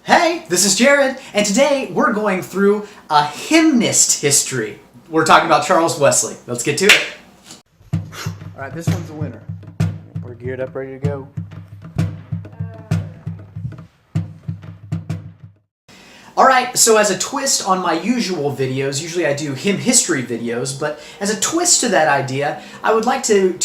Hey, this is Jared, and today we're going through a hymnist history. We're talking about Charles Wesley. Let's get to it. All right, this one's a winner. We're geared up, ready to go. Alright, so as a twist on my usual videos, usually I do hymn history videos, but as a twist to that idea, I would like to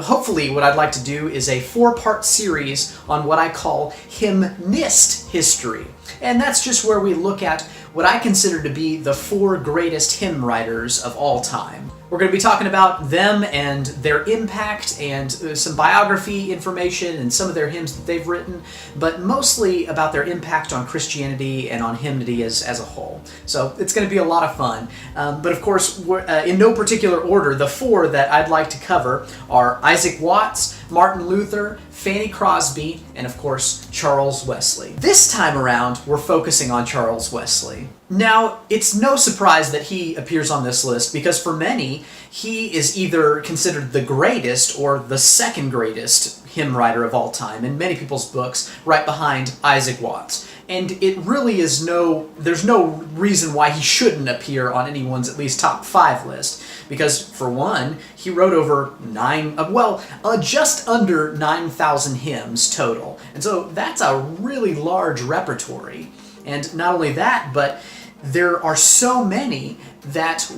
hopefully what I'd like to do is a 4-part series on what I call hymnist history. And that's just where we look at what I consider to be the 4 greatest hymn writers of all time. We're going to be talking about them and their impact and some biography information and some of their hymns that they've written, but mostly about their impact on Christianity and on hymnody as a whole. So it's going to be a lot of fun. But of course, in no particular order, the 4 that I'd like to cover are Isaac Watts, Martin Luther, Fanny Crosby, and of course, Charles Wesley. This time around, we're focusing on Charles Wesley. Now, it's no surprise that he appears on this list because for many, he is either considered the greatest or the second greatest hymn writer of all time in many people's books, right behind Isaac Watts. And it really is there's no reason why he shouldn't appear on anyone's at least top 5 list. Because for one, he wrote over just under 9,000 hymns total. And so that's a really large repertory. And not only that, but there are so many that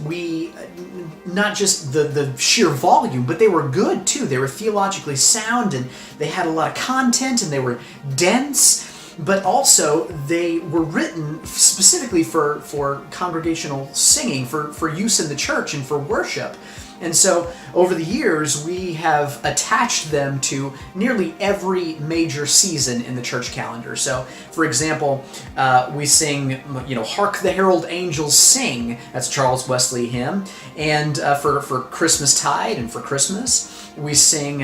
not just the sheer volume, but they were good too. They were theologically sound and they had a lot of content and they were dense, but also they were written specifically for congregational singing, for use in the church and for worship. And so over the years, we have attached them to nearly every major season in the church calendar. So, for example, we sing, Hark the Herald Angels Sing. That's a Charles Wesley hymn. And for Christmastide and for Christmas, we sing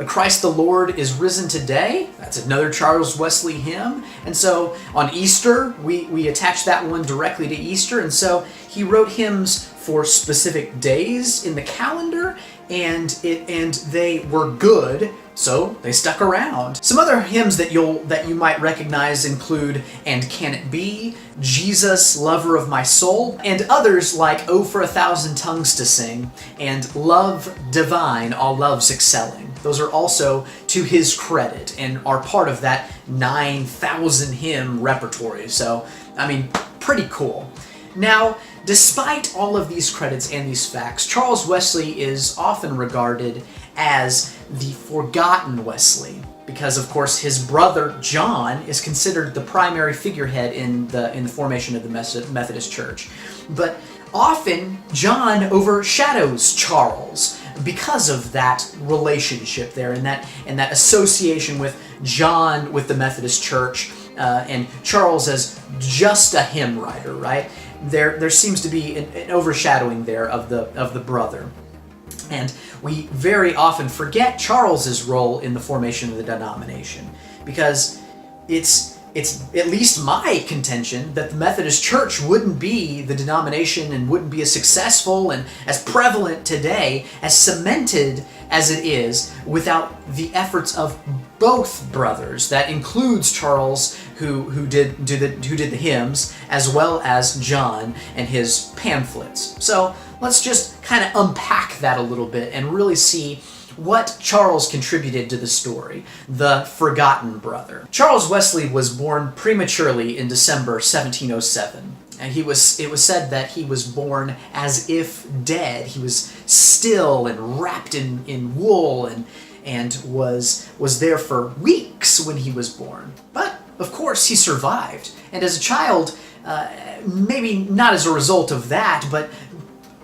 Christ the Lord is Risen Today. That's another Charles Wesley hymn. And so on Easter, we attach that one directly to Easter. And so he wrote hymns for specific days in the calendar, and they were good, so they stuck around. Some other hymns that you might recognize include And Can It Be, Jesus, Lover of My Soul, and others like Oh for a Thousand Tongues to Sing, and Love Divine, All Loves Excelling. Those are also to his credit and are part of that 9,000 hymn repertory. So, I mean, pretty cool. Now, despite all of these credits and these facts, Charles Wesley is often regarded as the forgotten Wesley because, of course, his brother John is considered the primary figurehead in the formation of the Methodist Church. But often, John overshadows Charles because of that relationship there and that association with John with the Methodist Church and Charles as just a hymn writer, right? There seems to be an overshadowing there of the brother. And we very often forget Charles's role in the formation of the denomination because it's at least my contention that the Methodist Church wouldn't be the denomination and wouldn't be as successful and as prevalent today, as cemented as it is, without the efforts of both brothers. That includes Charles, who did the hymns, as well as John and his pamphlets. So let's just kind of unpack that a little bit and really see what Charles contributed to the story, the forgotten brother. Charles Wesley was born prematurely in December 1707. And it was said that he was born as if dead. He was still and wrapped in wool and was there for weeks when he was born. But, of course, he survived. And as a child, maybe not as a result of that, but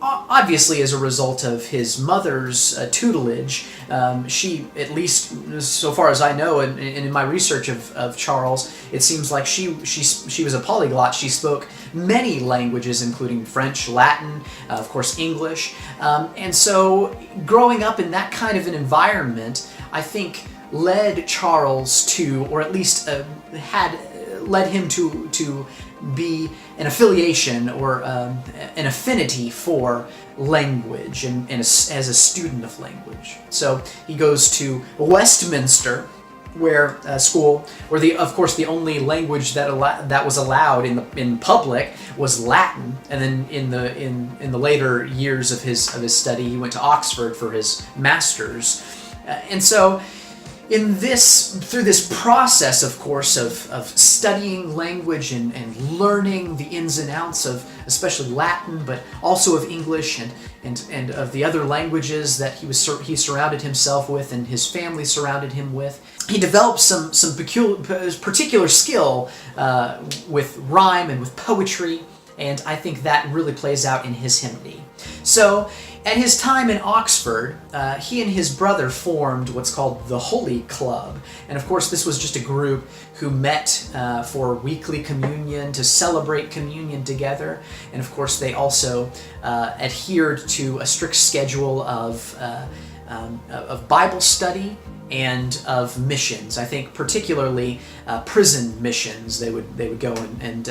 obviously as a result of his mother's tutelage, she, at least so far as I know, and in my research of Charles, it seems like she was a polyglot. She spoke many languages, including French, Latin, of course English, and so growing up in that kind of an environment, I think led Charles to, or at least had led him to be an affiliation or an affinity for language and as a student of language. So he goes to Westminster school where of course the only language that was allowed in public was Latin, and then in the later years of his study he went to Oxford for his master's, and so through this process, of course, of studying language and learning the ins and outs of especially Latin, but also of English and of the other languages that he surrounded himself with and his family surrounded him with, he developed some particular skill with rhyme and with poetry, and I think that really plays out in his hymnody. So, at his time in Oxford, he and his brother formed what's called the Holy Club. And of course, this was just a group who met for weekly communion, to celebrate communion together. And of course, they also adhered to a strict schedule of Bible study and of missions. I think particularly prison missions. They would go and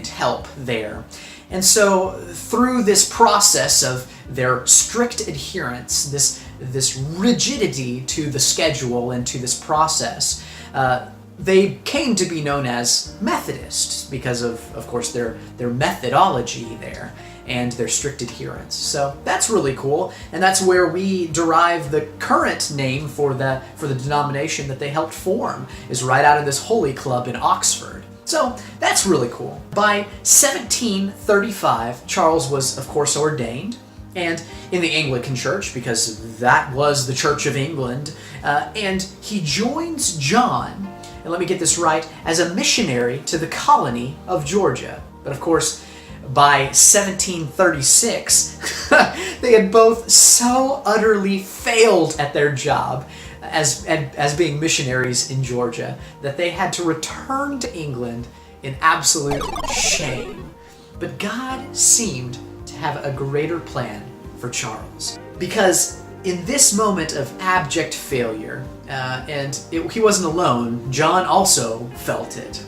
help there. And so through this process of their strict adherence, this rigidity to the schedule and to this process, they came to be known as Methodists because of course, their methodology there and their strict adherence. So that's really cool, and that's where we derive the current name for the denomination that they helped form, is right out of this Holy Club in Oxford. So that's really cool. By 1735, Charles was, of course, ordained, and in the Anglican Church, because that was the Church of England, and he joins John, and let me get this right, as a missionary to the colony of Georgia. But of course, by 1736, they had both so utterly failed at their job as being missionaries in Georgia that they had to return to England in absolute shame. But God seemed to have a greater plan for Charles, because in this moment of abject failure, he wasn't alone, John also felt it.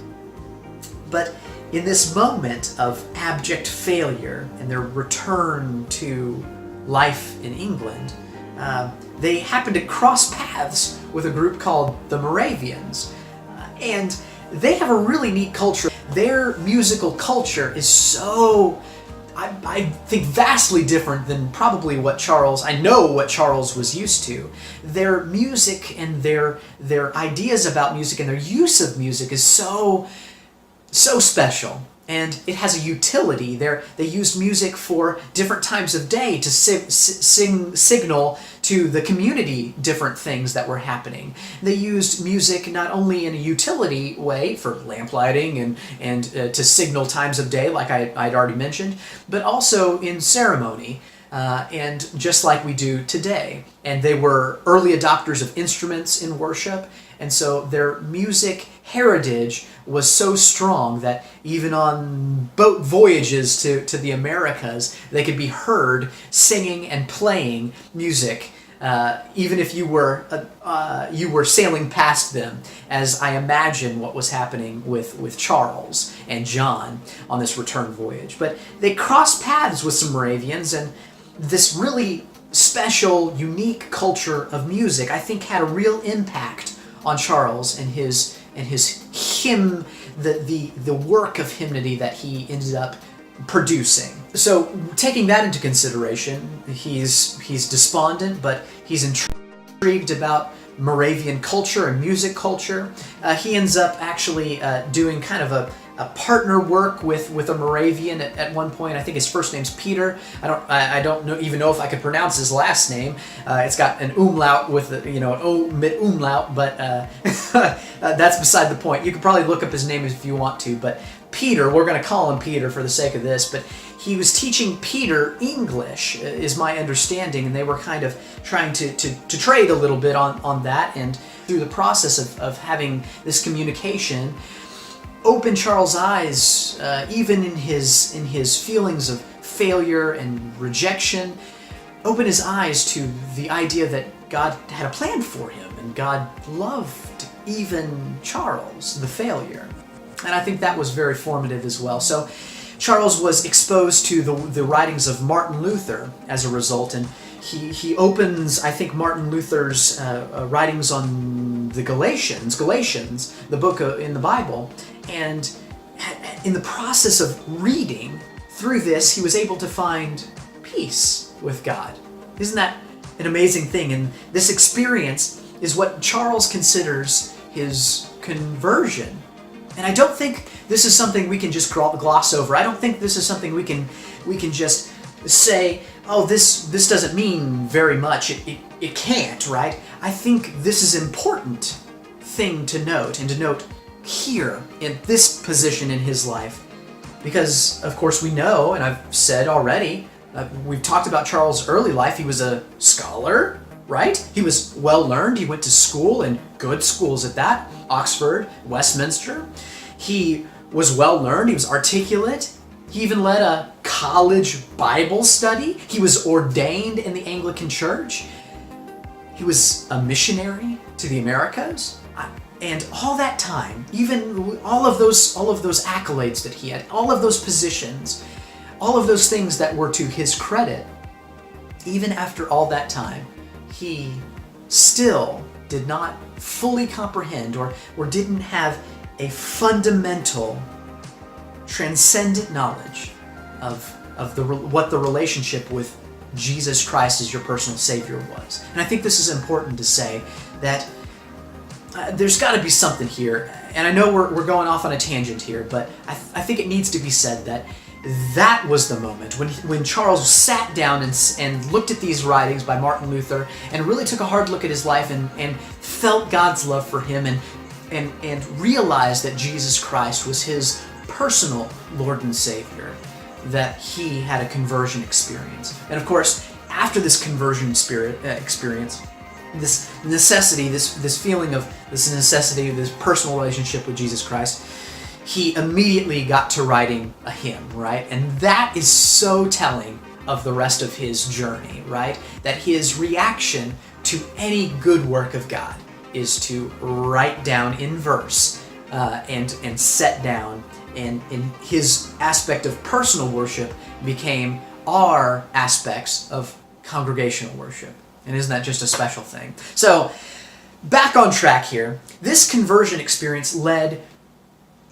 But in this moment of abject failure and their return to life in England, they happened to cross paths with a group called the Moravians. And they have a really neat culture. Their musical culture is so, I think, vastly different than probably what Charles was used to. Their music and their ideas about music and their use of music is so special. And it has a utility. They used music for different times of day to signal to the community different things that were happening. They used music not only in a utility way for lamplighting and to signal times of day, like I'd already mentioned, but also in ceremony, and just like we do today. And they were early adopters of instruments in worship, and so their music heritage was so strong that even on boat voyages to the Americas, they could be heard singing and playing music, even if you were sailing past them, as I imagine what was happening with Charles and John on this return voyage. But they crossed paths with some Moravians, and this really special, unique culture of music, I think, had a real impact on Charles and his hymn, the work of hymnody that he ended up producing. So taking that into consideration, he's despondent, but he's intrigued about Moravian culture and music culture. He ends up actually doing kind of a partner work with a Moravian at one point. I think his first name's Peter. I don't even know if I could pronounce his last name. It's got an umlaut with an O mit umlaut, but that's beside the point. You could probably look up his name if you want to, but Peter, we're going to call him Peter for the sake of this, but he was teaching Peter English, is my understanding, and they were kind of trying to trade a little bit on that, and through the process of having this communication, open Charles' eyes, even in his feelings of failure and rejection, open his eyes to the idea that God had a plan for him, and God loved even Charles, the failure. And I think that was very formative as well. So Charles was exposed to the writings of Martin Luther as a result, and he opens, I think, Martin Luther's writings on the Galatians, the book in the Bible, and in the process of reading through this, he was able to find peace with God. Isn't that an amazing thing? And this experience is what Charles considers his conversion. And I don't think this is something we can just gloss over. I don't think this is something we can just say, oh, this doesn't mean very much. It can't, right? I think this is an important thing to note, and to note here in this position in his life. Because, of course, we know, and I've said already, we've talked about Charles' early life. He was a scholar, right? He was well learned. He went to school, and good schools at that, Oxford, Westminster. He was well learned. He was articulate. He even led a college Bible study. He was ordained in the Anglican Church. He was a missionary to the Americas. And all that time, even all of those accolades that he had, all of those positions, all of those things that were to his credit, even after all that time, he still did not fully comprehend or didn't have a fundamental, transcendent knowledge of what the relationship with Jesus Christ as your personal Savior was. And I think this is important to say that there's got to be something here. And I know we're going off on a tangent here, but I think it needs to be said that was the moment when Charles sat down and looked at these writings by Martin Luther and really took a hard look at his life and felt God's love for him and realized that Jesus Christ was his personal Lord and Savior, that he had a conversion experience. And of course, after this conversion experience, this necessity, this feeling of this necessity, this personal relationship with Jesus Christ, he immediately got to writing a hymn, right? And that is so telling of the rest of his journey, right? That his reaction to any good work of God is to write down in verse and set down, and in his aspect of personal worship became our aspects of congregational worship. And isn't that just a special thing? So, back on track here. This conversion experience led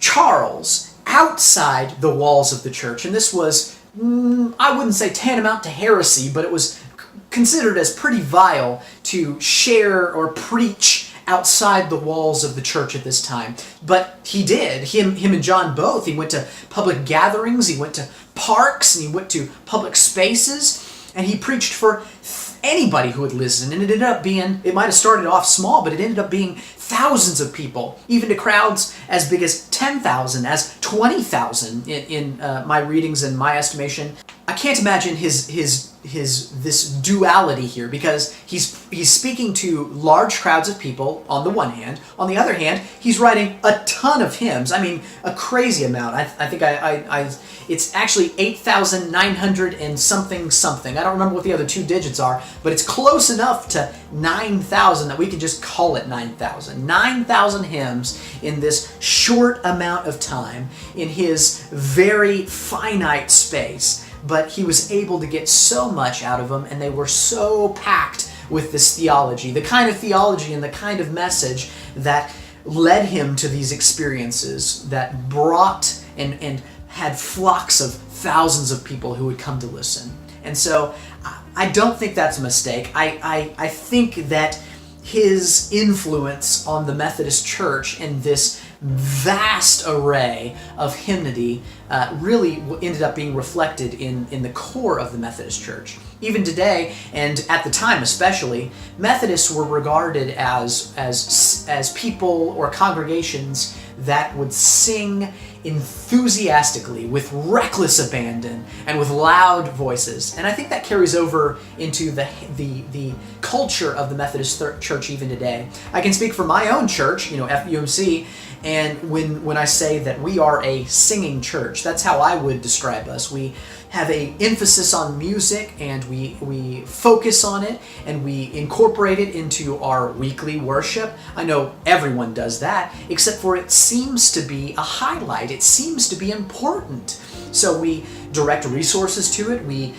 Charles outside the walls of the church. And this was, I wouldn't say tantamount to heresy, but it was considered as pretty vile to share or preach outside the walls of the church at this time. But he did. Him and John both. He went to public gatherings, he went to parks, and he went to public spaces, and he preached for anybody who would listen. And it ended up being, it might have started off small, but it ended up being thousands of people, even to crowds as big as 10,000, as 20,000 in my readings and my estimation. I can't imagine this duality here, because he's speaking to large crowds of people on the one hand. On the other hand, he's writing a ton of hymns. I mean, a crazy amount. I think it's actually 8,900 and something. I don't remember what the other two digits are, but it's close enough to 9,000 that we can just call it 9,000. 9,000 hymns in this short amount of time in his very finite space. But he was able to get so much out of them, and they were so packed with this theology, the kind of theology and the kind of message that led him to these experiences that brought and had flocks of thousands of people who would come to listen. And so I don't think that's a mistake. I think that his influence on the Methodist Church and this vast array of hymnody really ended up being reflected in the core of the Methodist Church. Even today, and at the time especially, Methodists were regarded as people or congregations that would sing enthusiastically, with reckless abandon, and with loud voices. And I think that carries over into the culture of the Methodist Church even today. I can speak for my own church, FUMC, and when I say that we are a singing church, that's how I would describe us. We have an emphasis on music, and we focus on it, and we incorporate it into our weekly worship. I know everyone does that, except for it seems to be a highlight. It seems to be important. So we direct resources to it, we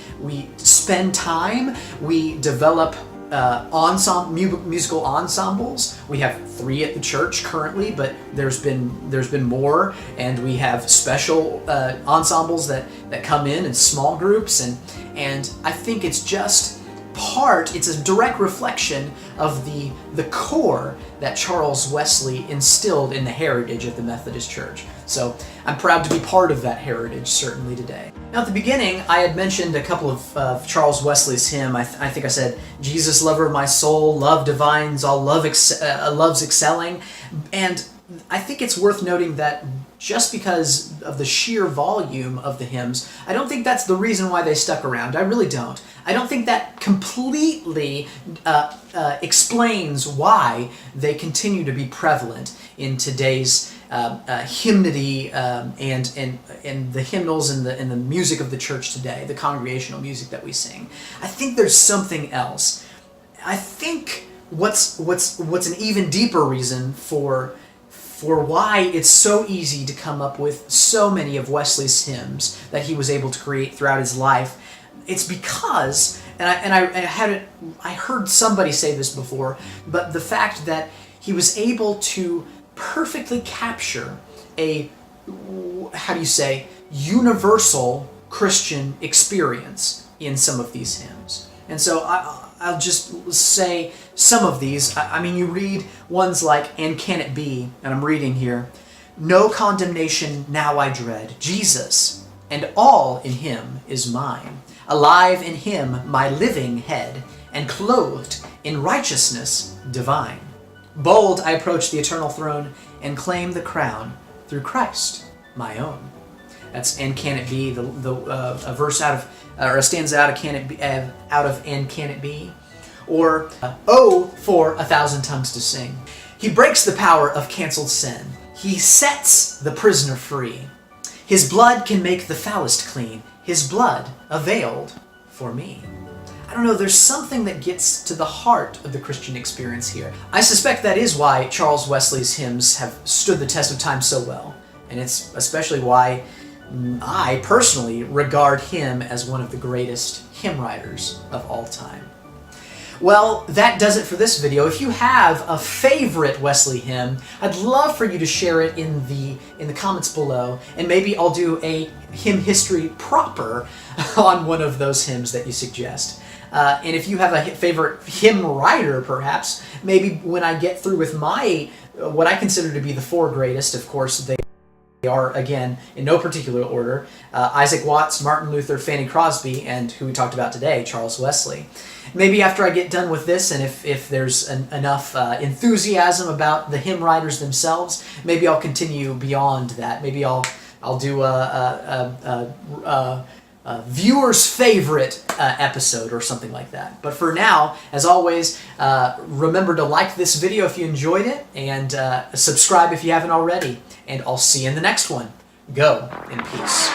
spend time, we develop musical ensembles. We have 3 at the church currently, but there's been more, and we have special ensembles that come in small groups, and I think it's just it's a direct reflection of the core that Charles Wesley instilled in the heritage of the Methodist Church. So I'm proud to be part of that heritage, certainly today. Now at the beginning, I had mentioned a couple of Charles Wesley's hymn. I think I said, Jesus, lover of my soul, love divines, all love's excelling. And I think it's worth noting that just because of the sheer volume of the hymns, I don't think that's the reason why they stuck around. I really don't. I don't think that completely explains why they continue to be prevalent in today's hymnody and the hymnals and the music of the church today, the congregational music that we sing. I think there's something else. I think what's an even deeper reason for why it's so easy to come up with so many of Wesley's hymns that he was able to create throughout his life. It's because, I heard somebody say this before, but the fact that he was able to perfectly capture a, universal Christian experience in some of these hymns. And so I'll just say some of these. I mean, you read ones like, And Can It Be? And I'm reading here. No condemnation now I dread. Jesus, and all in him is mine. Alive in him my living head, and clothed in righteousness divine. Bold I approach the eternal throne, and claim the crown through Christ my own. That's And Can It Be, a verse out of, or a stanza out of And Can It Be? Or, Oh, for 1,000 tongues to sing. He breaks the power of canceled sin. He sets the prisoner free. His blood can make the foulest clean. His blood availed for me. I don't know, there's something that gets to the heart of the Christian experience here. I suspect that is why Charles Wesley's hymns have stood the test of time so well. And it's especially why I personally regard him as one of the greatest hymn writers of all time. Well, that does it for this video. If you have a favorite Wesley hymn, I'd love for you to share it in the comments below, and maybe I'll do a hymn history proper on one of those hymns that you suggest. And if you have a favorite hymn writer, perhaps, maybe when I get through with what I consider to be the 4 greatest, of course, they are, again, in no particular order, Isaac Watts, Martin Luther, Fanny Crosby, and who we talked about today, Charles Wesley. Maybe after I get done with this, and if there's enough enthusiasm about the hymn writers themselves, maybe I'll continue beyond that. Maybe I'll do a viewer's favorite episode or something like that. But for now, as always, remember to like this video if you enjoyed it, and subscribe if you haven't already. And I'll see you in the next one. Go in peace.